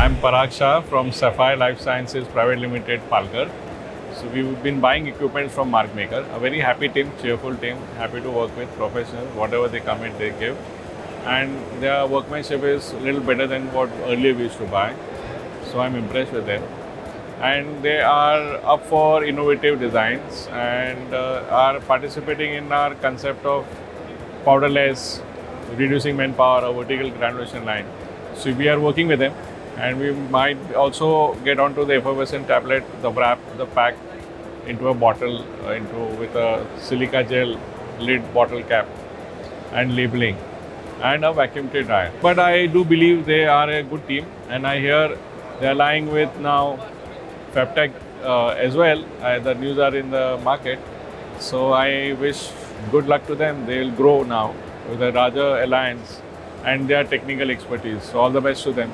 I'm Parag Shah from Sapphire Life Sciences Private Limited, Palghar. So we've been buying equipment from Mark Maker. A very happy team, cheerful team, happy to work with professionals. Whatever they commit, they give. And their workmanship is a little better than what earlier we used to buy. So I'm impressed with them. And they are up for innovative designs and are participating in our concept of powderless, reducing manpower, a vertical granulation line. So we are working with them, and we might also get onto the effervescent tablet, the wrap, the pack into a bottle, with a silica gel lid bottle cap and labeling and a vacuum tray dryer. But I do believe they are a good team, and I hear they are lying with now EFF-PACK as well. The news are in the market. So I wish good luck to them. They will grow now with a larger alliance and their technical expertise. So all the best to them.